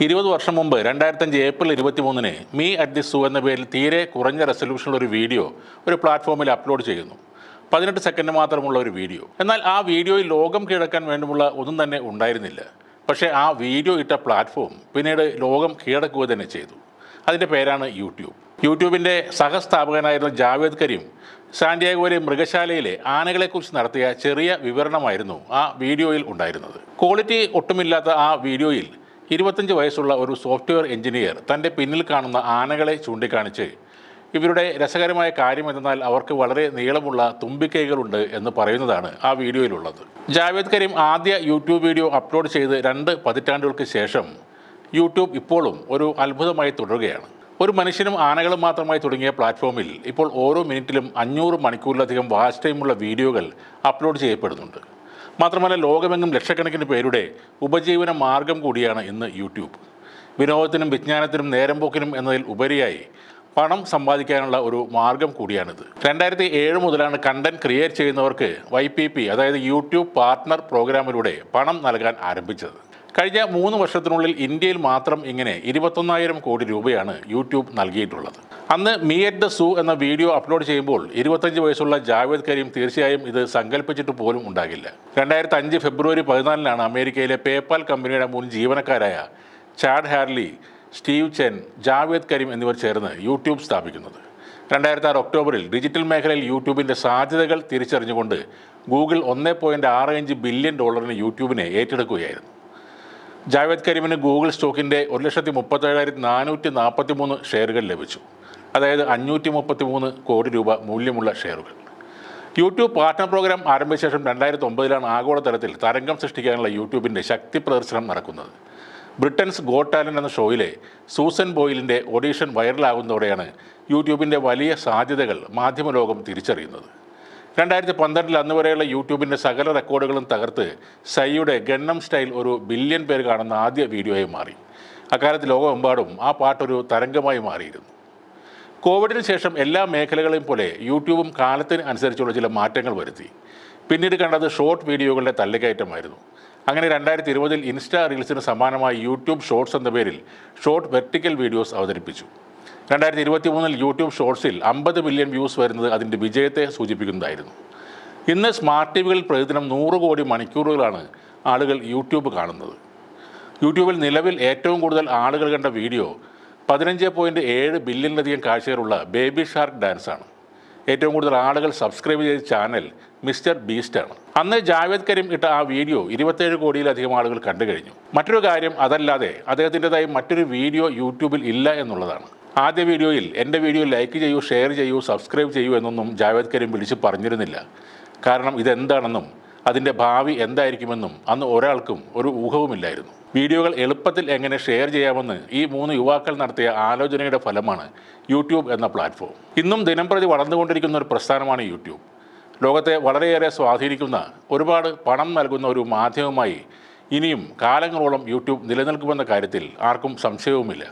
20 വർഷം മുമ്പ് 2005 April 23-ന് me at the സൂ എന്ന പേരിൽ തീരെ കുറഞ്ഞ റെസൊല്യൂഷനുള്ള ഒരു വീഡിയോ ഒരു പ്ലാറ്റ്ഫോമിൽ അപ്ലോഡ് ചെയ്യുന്നു. 18 സെക്കൻഡ് മാത്രമുള്ള ഒരു വീഡിയോ. എന്നാൽ ആ വീഡിയോയിൽ ലോകം കീഴടക്കാൻ വേണ്ടുമുള്ള ഒന്നും തന്നെ ഉണ്ടായിരുന്നില്ല. പക്ഷേ ആ വീഡിയോ ഇട്ട പ്ലാറ്റ്ഫോം പിന്നീട് ലോകം കീഴടക്കുക തന്നെ ചെയ്തു. അതിൻ്റെ പേരാണ് യൂട്യൂബ്. യൂട്യൂബിൻ്റെ സഹസ്ഥാപകനായിരുന്ന ജാവേദ് കരീം സാന്റിയാഗോയിലെ മൃഗശാലയിലെ ആനകളെക്കുറിച്ച് നടത്തിയ ചെറിയ വിവരണമായിരുന്നു ആ വീഡിയോയിൽ ഉണ്ടായിരുന്നത്. ക്വാളിറ്റി ഒട്ടുമില്ലാത്ത ആ വീഡിയോയിൽ 25 വയസ്സുള്ള ഒരു സോഫ്റ്റ്വെയർ എഞ്ചിനീയർ തൻ്റെ പിന്നിൽ കാണുന്ന ആനകളെ ചൂണ്ടിക്കാണിച്ച് ഇവരുടെ രസകരമായ കാര്യം എന്തെന്നാൽ അവർക്ക് വളരെ നീളമുള്ള തുമ്പിക്കൈകളുണ്ട് എന്ന് പറയുന്നതാണ് ആ വീഡിയോയിലുള്ളത്. ജാവേദ് കരീം ആദ്യ യൂട്യൂബ് വീഡിയോ അപ്ലോഡ് ചെയ്ത് 2 പതിറ്റാണ്ടുകൾക്ക് ശേഷം യൂട്യൂബ് ഇപ്പോഴും ഒരു അത്ഭുതമായി തുടരുകയാണ്. ഒരു മനുഷ്യനും ആനകളും മാത്രമായി തുടങ്ങിയ പ്ലാറ്റ്ഫോമിൽ ഇപ്പോൾ ഓരോ മിനിറ്റിലും 500 മണിക്കൂറിലധികം വാച്ച് ടൈമുള്ള വീഡിയോകൾ അപ്ലോഡ് ചെയ്യപ്പെടുന്നുണ്ട്. മാത്രമല്ല ലോകമെങ്ങും ലക്ഷക്കണക്കിന് പേരുടെ ഉപജീവന മാർഗം കൂടിയാണ് ഇന്ന് യൂട്യൂബ്. വിനോദത്തിനും വിജ്ഞാനത്തിനും നേരം പോക്കിനും എന്നതിൽ ഉപരിയായി പണം സമ്പാദിക്കാനുള്ള ഒരു മാർഗം കൂടിയാണിത്. 2007 മുതലാണ് കണ്ടന്റ് ക്രിയേറ്റ് ചെയ്യുന്നവർക്ക് YPP അതായത് യൂട്യൂബ് പാർട്ട്ണർ പ്രോഗ്രാമിലൂടെ പണം നൽകാൻ ആരംഭിച്ചത്. കഴിഞ്ഞ 3 വർഷത്തിനുള്ളിൽ ഇന്ത്യയിൽ മാത്രം ഇങ്ങനെ 21,000 കോടി രൂപയാണ് യൂട്യൂബ് നൽകിയിട്ടുള്ളത്. അന്ന് മീ അറ്റ് ദ സൂ എന്ന വീഡിയോ അപ്ലോഡ് ചെയ്യുമ്പോൾ 25 വയസ്സുള്ള ജാവേദ് കരീം തീർച്ചയായും ഇത് സങ്കല്പിച്ചിട്ട് പോലും ഉണ്ടാകില്ല. 2005 ഫെബ്രുവരി 14-നാണ് അമേരിക്കയിലെ പേപാൽ കമ്പനിയുടെ മുൻ ജീവനക്കാരായ Chad Hurley, Steve Chen, Jawed Karim എന്നിവർ ചേർന്ന് യൂട്യൂബ് സ്ഥാപിക്കുന്നത്. 2006 ഒക്ടോബറിൽ ഡിജിറ്റൽ മേഖലയിൽ യൂട്യൂബിൻ്റെ സാധ്യതകൾ തിരിച്ചറിഞ്ഞുകൊണ്ട് ഗൂഗിൾ $1.65 ബില്യൺ യൂട്യൂബിനെ ഏറ്റെടുക്കുകയായിരുന്നു. ജാവേദ് കരീമിന് ഗൂഗിൾ സ്റ്റോക്കിൻ്റെ 1,37,443 ഷെയറുകൾ ലഭിച്ചു. അതായത് 533 കോടി രൂപ മൂല്യമുള്ള ഷെയറുകൾ. യൂട്യൂബ് പാർട്ട്ണർ പ്രോഗ്രാം ആരംഭിച്ച ശേഷം 2009-ലാണ് ആഗോളതലത്തിൽ തരംഗം സൃഷ്ടിക്കാനുള്ള യൂട്യൂബിൻ്റെ ശക്തി പ്രദർശനം നടക്കുന്നത്. ബ്രിട്ടൻസ് ഗോട്ട് ടാലന്റ് എന്ന ഷോയിലെ സൂസൻ ബോയിലിൻ്റെ ഓഡീഷൻ വൈറലാകുന്നതോടെയാണ് യൂട്യൂബിൻ്റെ വലിയ സാധ്യതകൾ മാധ്യമലോകം തിരിച്ചറിയുന്നത്. 2012 അന്ന് വരെയുള്ള യൂട്യൂബിൻ്റെ സകല റെക്കോർഡുകളും തകർത്ത് സൈയുടെ ഗണ്ണം സ്റ്റൈൽ ഒരു ബില്യൺ പേര് കാണുന്ന ആദ്യ വീഡിയോയായി മാറി. അക്കാലത്ത് ലോകമെമ്പാടും ആ പാട്ടൊരു തരംഗമായി മാറിയിരുന്നു. കോവിഡിന് ശേഷം എല്ലാ മേഖലകളെയും പോലെ യൂട്യൂബും കാലത്തിന് അനുസരിച്ചുള്ള ചില മാറ്റങ്ങൾ വരുത്തി. പിന്നീട് കണ്ടത് ഷോർട്ട് വീഡിയോകളുടെ തള്ളിക്കയറ്റമായിരുന്നു. അങ്ങനെ 2020-ൽ ഇൻസ്റ്റാ റീൽസിന് സമാനമായി യൂട്യൂബ് ഷോർട്സ് എന്ന പേരിൽ ഷോർട്ട് വെർട്ടിക്കൽ വീഡിയോസ് അവതരിപ്പിച്ചു. 2023-ൽ യൂട്യൂബ് ഷോർട്സിൽ 50 മില്യൺ വ്യൂസ് വരുന്നത് അതിൻ്റെ വിജയത്തെ സൂചിപ്പിക്കുന്നതായിരുന്നു. ഇന്ന് സ്മാർട്ട് ടിവികളിൽ പ്രതിദിനം 100 കോടി മണിക്കൂറുകളാണ് ആളുകൾ യൂട്യൂബ് കാണുന്നത്. യൂട്യൂബിൽ നിലവിൽ ഏറ്റവും കൂടുതൽ ആളുകൾ കണ്ട വീഡിയോ 15.7 ബില്യണിലധികം കാഴ്ചകളുള്ള ബേബി ഷാർക്ക് ഡാൻസാണ്. ഏറ്റവും കൂടുതൽ ആളുകൾ സബ്സ്ക്രൈബ് ചെയ്ത ചാനൽ മിസ്റ്റർ ബീസ്റ്റാണ്. അന്ന് ജാവേദ് കരീം ഇട്ട ആ വീഡിയോ 27 കോടിയിലധികം ആളുകൾ കണ്ടു കഴിഞ്ഞു. മറ്റൊരു കാര്യം അതല്ലാതെ അദ്ദേഹത്തിൻ്റെതായി മറ്റൊരു വീഡിയോ യൂട്യൂബിൽ ഇല്ല എന്നുള്ളതാണ്. ആദ്യ വീഡിയോയിൽ എൻ്റെ വീഡിയോ ലൈക്ക് ചെയ്യൂ, ഷെയർ ചെയ്യൂ, സബ്സ്ക്രൈബ് ചെയ്യൂ എന്നൊന്നും ജാവേദ് കരീം വിളിച്ച് പറഞ്ഞിരുന്നില്ല. കാരണം ഇതെന്താണെന്നും അതിൻ്റെ ഭാവി എന്തായിരിക്കുമെന്നും അന്ന് ഒരാൾക്കും ഒരു ഊഹവുമില്ലായിരുന്നു. വീഡിയോകൾ എളുപ്പത്തിൽ എങ്ങനെ ഷെയർ ചെയ്യാമെന്ന് ഈ 3 യുവാക്കൾ നടത്തിയ ആലോചനയുടെ ഫലമാണ് യൂട്യൂബ് എന്ന പ്ലാറ്റ്ഫോം. ഇന്നും ദിനംപ്രതി വളർന്നുകൊണ്ടിരിക്കുന്ന ഒരു പ്രസ്ഥാനമാണ് യൂട്യൂബ്. ലോകത്തെ വളരെയേറെ സ്വാധീനിക്കുന്ന, ഒരുപാട് പണം നൽകുന്ന ഒരു മാധ്യമമായി ഇനിയും കാലങ്ങളോളം യൂട്യൂബ് നിലനിൽക്കുമെന്ന കാര്യത്തിൽ ആർക്കും സംശയവുമില്ല.